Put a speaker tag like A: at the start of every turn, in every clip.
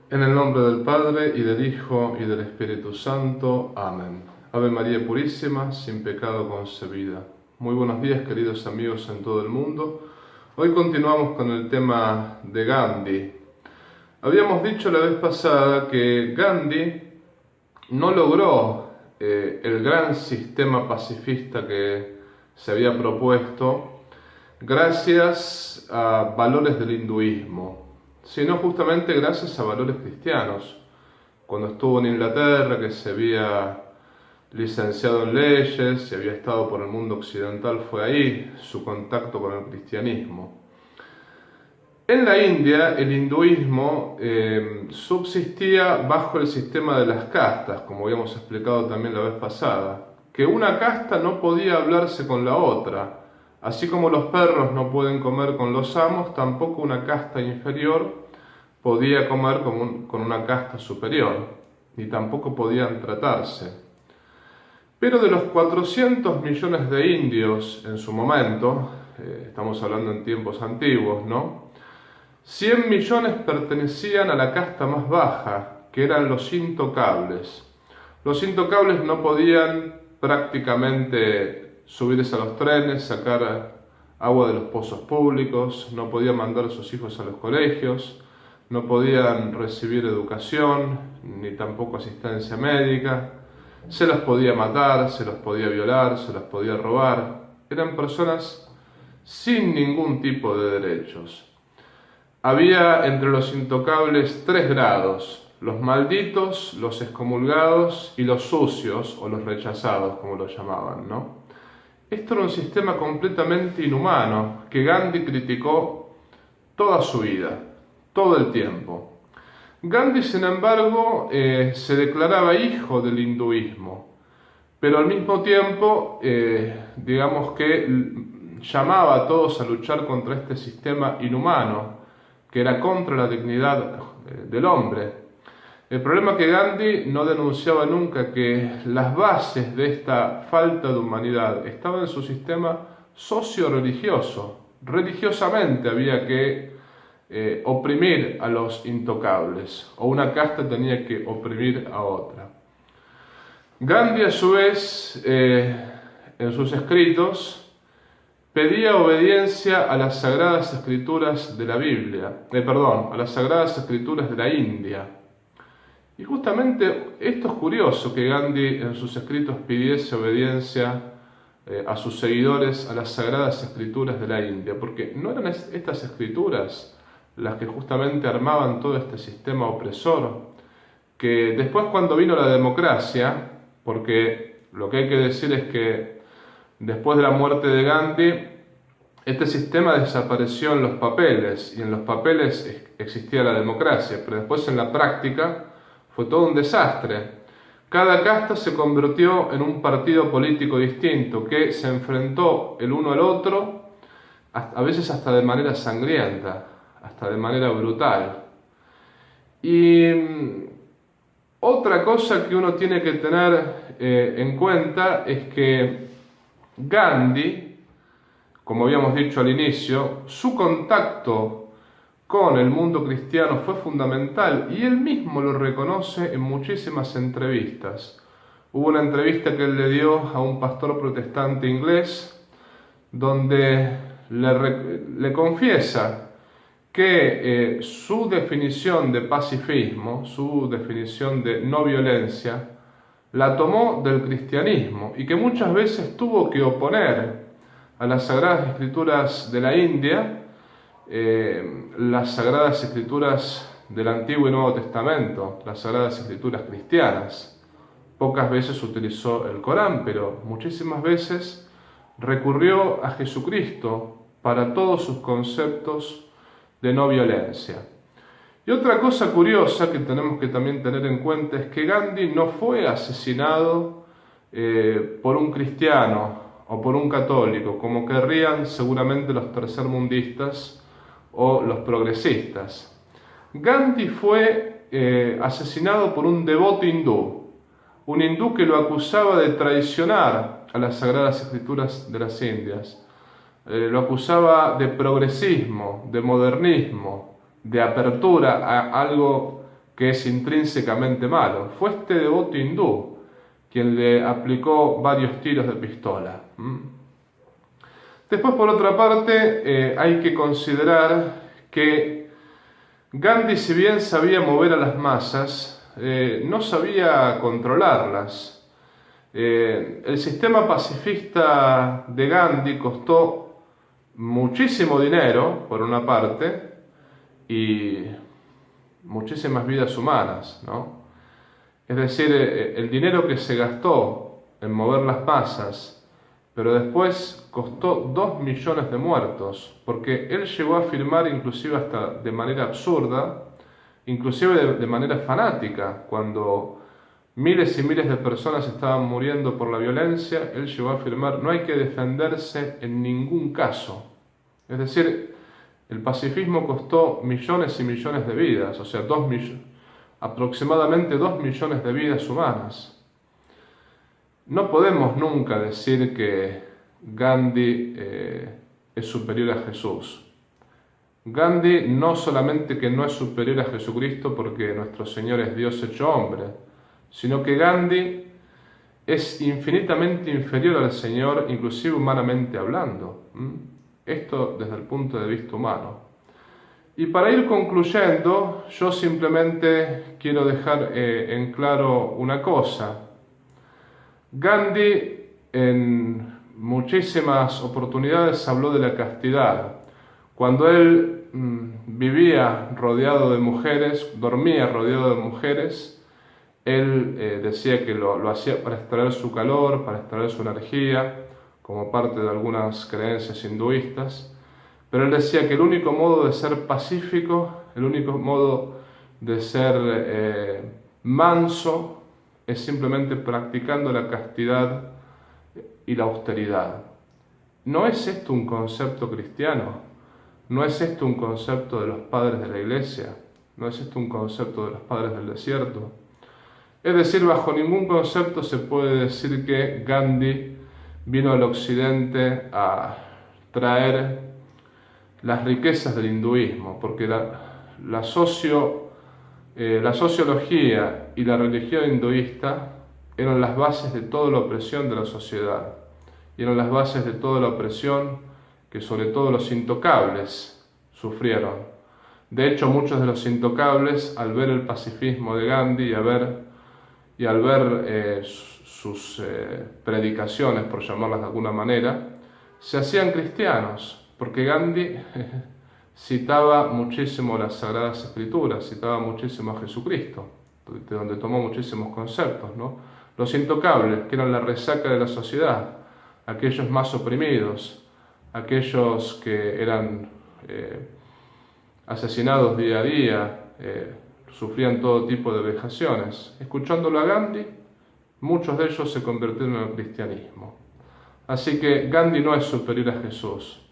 A: En el nombre del Padre, y del Hijo, y del Espíritu Santo. Amén. Ave María Purísima, sin pecado concebida. Muy buenos días, queridos amigos en todo el mundo. Hoy continuamos con el tema de Gandhi. Habíamos dicho la vez pasada que Gandhi no logró el gran sistema pacifista que se había propuesto gracias a valores del hinduismo, sino justamente gracias a valores cristianos. Cuando estuvo en Inglaterra, que se había licenciado en leyes y había estado por el mundo occidental, fue ahí su contacto con el cristianismo. En la India, el hinduismo subsistía bajo el sistema de las castas, como habíamos explicado también la vez pasada, que una casta no podía hablarse con la otra. Así como los perros no pueden comer con los amos, tampoco una casta inferior podía comer con una casta superior, ni tampoco podían tratarse. Pero de los 400 millones de indios en su momento, estamos hablando en tiempos antiguos, ¿no? 100 millones pertenecían a la casta más baja, que eran los intocables. Los intocables no podían prácticamente subirse a los trenes, sacar agua de los pozos públicos, no podían mandar a sus hijos a los colegios, no podían recibir educación, ni tampoco asistencia médica, se los podía matar, se los podía violar, se los podía robar. Eran personas sin ningún tipo de derechos. Había entre los intocables 3 grados: los malditos, los excomulgados y los sucios, o los rechazados, como lo llamaban, ¿no? Esto era un sistema completamente inhumano que Gandhi criticó toda su vida, todo el tiempo. Gandhi, sin embargo, se declaraba hijo del hinduismo, pero al mismo tiempo, digamos que llamaba a todos a luchar contra este sistema inhumano, que era contra la dignidad del hombre. El problema es que Gandhi no denunciaba nunca que las bases de esta falta de humanidad estaban en su sistema socio-religioso. Religiosamente había que oprimir a los intocables, o una casta tenía que oprimir a otra. Gandhi, a su vez, en sus escritos, pedía obediencia a las sagradas escrituras de la Biblia, a las sagradas escrituras de la India. Y justamente esto es curioso, que Gandhi en sus escritos pidiese obediencia a sus seguidores a las sagradas escrituras de la India, porque no eran estas escrituras las que justamente armaban todo este sistema opresor, que después, cuando vino la democracia, porque lo que hay que decir es que después de la muerte de Gandhi, este sistema desapareció en los papeles, y en los papeles existía la democracia, pero después en la práctica fue todo un desastre. Cada casta se convirtió en un partido político distinto, que se enfrentó el uno al otro, a veces hasta de manera sangrienta, hasta de manera brutal. Y otra cosa que uno tiene que tener en cuenta es que Gandhi, como habíamos dicho al inicio, su contacto con el mundo cristiano fue fundamental, y él mismo lo reconoce en muchísimas entrevistas. Hubo una entrevista que él le dio a un pastor protestante inglés, donde le confiesa que su definición de pacifismo, su definición de no violencia, la tomó del cristianismo, y que muchas veces tuvo que oponer a las sagradas escrituras de la India las sagradas escrituras del Antiguo y Nuevo Testamento, las sagradas escrituras cristianas. Pocas veces utilizó el Corán, pero muchísimas veces recurrió a Jesucristo para todos sus conceptos de no violencia. Y otra cosa curiosa que tenemos que también tener en cuenta es que Gandhi no fue asesinado por un cristiano o por un católico, como querrían seguramente los tercermundistas o los progresistas. Gandhi fue asesinado por un devoto hindú, un hindú que lo acusaba de traicionar a las sagradas escrituras de las Indias. Lo acusaba de progresismo, de modernismo, de apertura a algo que es intrínsecamente malo. Fue este devoto hindú quien le aplicó varios tiros de pistola. Después, por otra parte, hay que considerar que Gandhi, si bien sabía mover a las masas, no sabía controlarlas. El sistema pacifista de Gandhi costó muchísimo dinero, por una parte, y muchísimas vidas humanas, ¿no? Es decir, el dinero que se gastó en mover las masas, pero después costó 2 millones de muertos, porque él llegó a afirmar, inclusive hasta de manera absurda, inclusive de manera fanática, cuando miles y miles de personas estaban muriendo por la violencia, él llegó a afirmar: no hay que defenderse en ningún caso. Es decir, el pacifismo costó millones y millones de vidas, o sea, aproximadamente 2 millones de vidas humanas. No podemos nunca decir que Gandhi es superior a Jesús. Gandhi no solamente que no es superior a Jesucristo porque nuestro Señor es Dios hecho hombre, sino que Gandhi es infinitamente inferior al Señor, inclusive humanamente hablando. Esto desde el punto de vista humano. Y para ir concluyendo, yo simplemente quiero dejar en claro una cosa. Gandhi en muchísimas oportunidades habló de la castidad. Cuando él vivía rodeado de mujeres, dormía rodeado de mujeres, él decía que lo hacía para extraer su calor, para extraer su energía, como parte de algunas creencias hinduistas. Pero él decía que el único modo de ser pacífico, el único modo de ser manso, es simplemente practicando la castidad y la austeridad. ¿No es esto un concepto cristiano? ¿No es esto un concepto de los padres de la Iglesia? ¿No es esto un concepto de los padres del desierto? Es decir, bajo ningún concepto se puede decir que Gandhi vino al occidente a traer las riquezas del hinduismo, porque la sociología y la religión hinduista eran las bases de toda la opresión de la sociedad, y eran las bases de toda la opresión que sobre todo los intocables sufrieron. De hecho, muchos de los intocables, al ver el pacifismo de Gandhi y al ver sus predicaciones, por llamarlas de alguna manera, se hacían cristianos, porque Gandhi citaba muchísimo las Sagradas Escrituras, citaba muchísimo a Jesucristo, de donde tomó muchísimos conceptos, ¿no? Los intocables, que eran la resaca de la sociedad, aquellos más oprimidos, aquellos que eran asesinados día a día, sufrían todo tipo de vejaciones. Escuchándolo a Gandhi, muchos de ellos se convirtieron al cristianismo. Así que Gandhi no es superior a Jesús.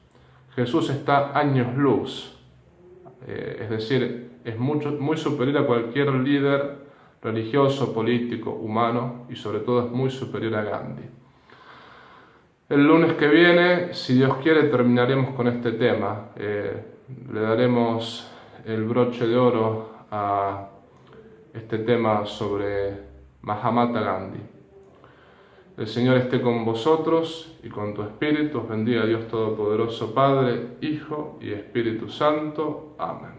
A: Jesús está años luz, es decir, es muy superior a cualquier líder religioso, político, humano, y sobre todo es muy superior a Gandhi. El lunes que viene, si Dios quiere, terminaremos con este tema. Le daremos el broche de oro a este tema sobre Mahatma Gandhi. El Señor esté con vosotros y con tu espíritu. Os bendiga Dios Todopoderoso, Padre, Hijo y Espíritu Santo. Amén.